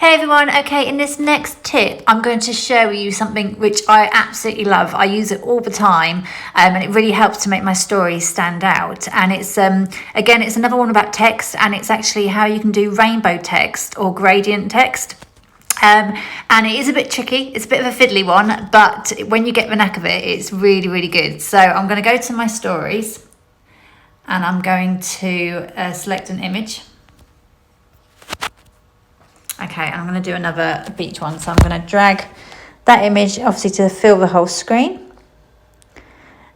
Hey everyone, okay, in this next tip I'm going to show you something which I absolutely love. I use it all the time and it really helps to make my stories stand out. And it's again, it's another one about text, and it's actually how you can do rainbow text or gradient text. And it is a bit tricky, it's a bit of a fiddly one, but when you get the knack of it, it's really, really good. So I'm going to go to my stories and I'm going to select an image. Okay, I'm going to do another beach one. So I'm going to drag that image, obviously, to fill the whole screen.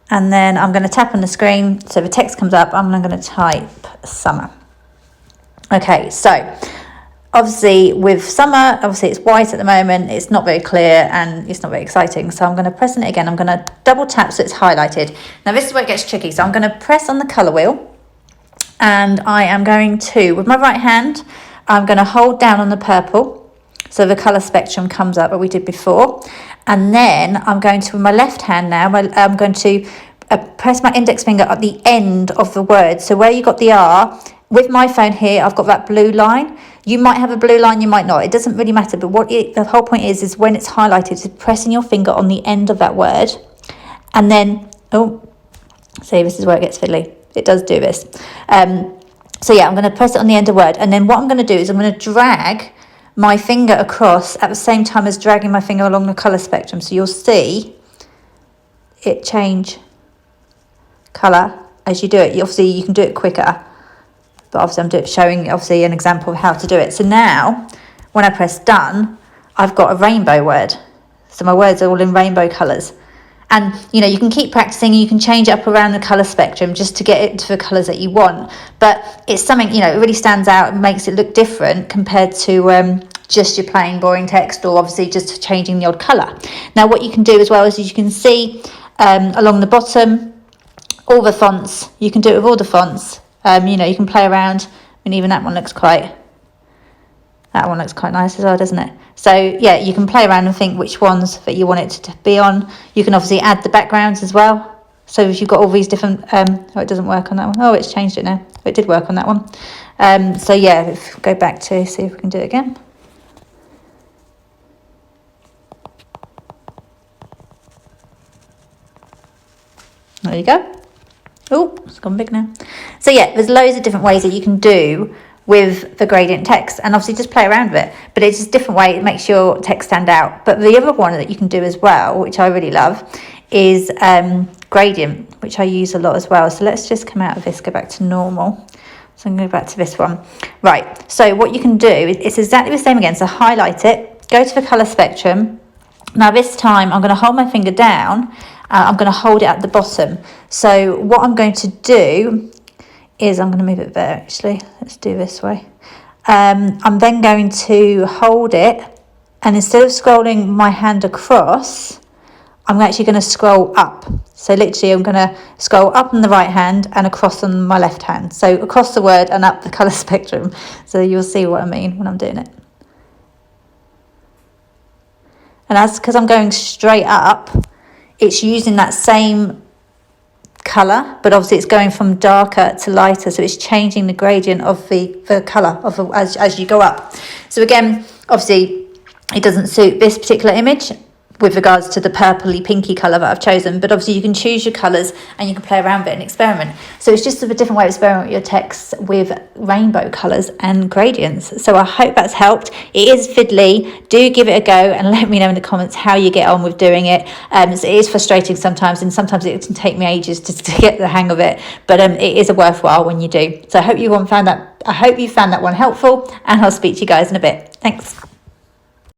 And then I'm going to tap on the screen. So the text comes up. I'm going to type summer. Okay, so obviously with summer, obviously it's white at the moment. It's not very clear and it's not very exciting. So I'm going to press on it again. I'm going to double tap so it's highlighted. Now this is where it gets tricky. So I'm going to press on the colour wheel. And I am going to, with my right hand, I'm going to hold down on the purple, so the colour spectrum comes up that we did before. And then I'm going to, with my left hand now, I'm going to press my index finger at the end of the word. So where you got the R, with my phone here, I've got that blue line. You might have a blue line, you might not. It doesn't really matter. But the whole point is when it's highlighted, is pressing your finger on the end of that word. And then, see, this is where it gets fiddly. It does do this. So yeah, I'm going to press it on the end of word. And then what I'm going to do is I'm going to drag my finger across at the same time as dragging my finger along the colour spectrum. So you'll see it change colour as you do it. Obviously, you can do it quicker. But obviously, I'm showing obviously an example of how to do it. So now, when I press done, I've got a rainbow word. So my words are all in rainbow colours. And, you know, you can keep practicing, you can change it up around the colour spectrum just to get it to the colours that you want. But it's something, you know, it really stands out and makes it look different compared to just your plain boring text, or obviously just changing the odd colour. Now, what you can do as well is you can see along the bottom, all the fonts, you can do it with all the fonts. You know, you can play around, and even that one looks quite nice as well, doesn't it? So yeah, you can play around and think which ones that you want it to be on. You can obviously add the backgrounds as well. So if you've got all these different, it doesn't work on that one. Oh, it's changed it now. It did work on that one. So yeah, go back to see if we can do it again. There you go. Oh, it's gone big now. So yeah, there's loads of different ways that you can do with the gradient text, and obviously just play around with it, but it's just a different way. It makes your text stand out. But the other one that you can do as well, which I really love, is gradient, which I use a lot as well. So let's just come out of this, go back to normal. So I'm going to go back to this one. Right, so what you can do, it's exactly the same again. So highlight it, go to the colour spectrum. Now this time I'm going to hold my finger down. I'm going to hold it at the bottom. So what I'm going to do is I'm going to move it there, actually. Let's do this way. I'm then going to hold it, and instead of scrolling my hand across, I'm actually going to scroll up. So literally I'm going to scroll up on the right hand and across on my left hand. So across the word and up the colour spectrum. So you'll see what I mean when I'm doing it. And that's because I'm going straight up, it's using that same colour, but obviously it's going from darker to lighter, so it's changing the gradient of the colour of as you go up. So again, obviously it doesn't suit this particular image with regards to the purpley pinky colour that I've chosen, but obviously you can choose your colours and you can play around with it and experiment. So it's just a different way of experimenting with your text with rainbow colours and gradients. So I hope that's helped. It is fiddly. Do give it a go and let me know in the comments how you get on with doing it. So it is frustrating sometimes, and sometimes it can take me ages to get the hang of it, but it is a worthwhile when you do. So I hope you found that one helpful, and I'll speak to you guys in a bit. Thanks.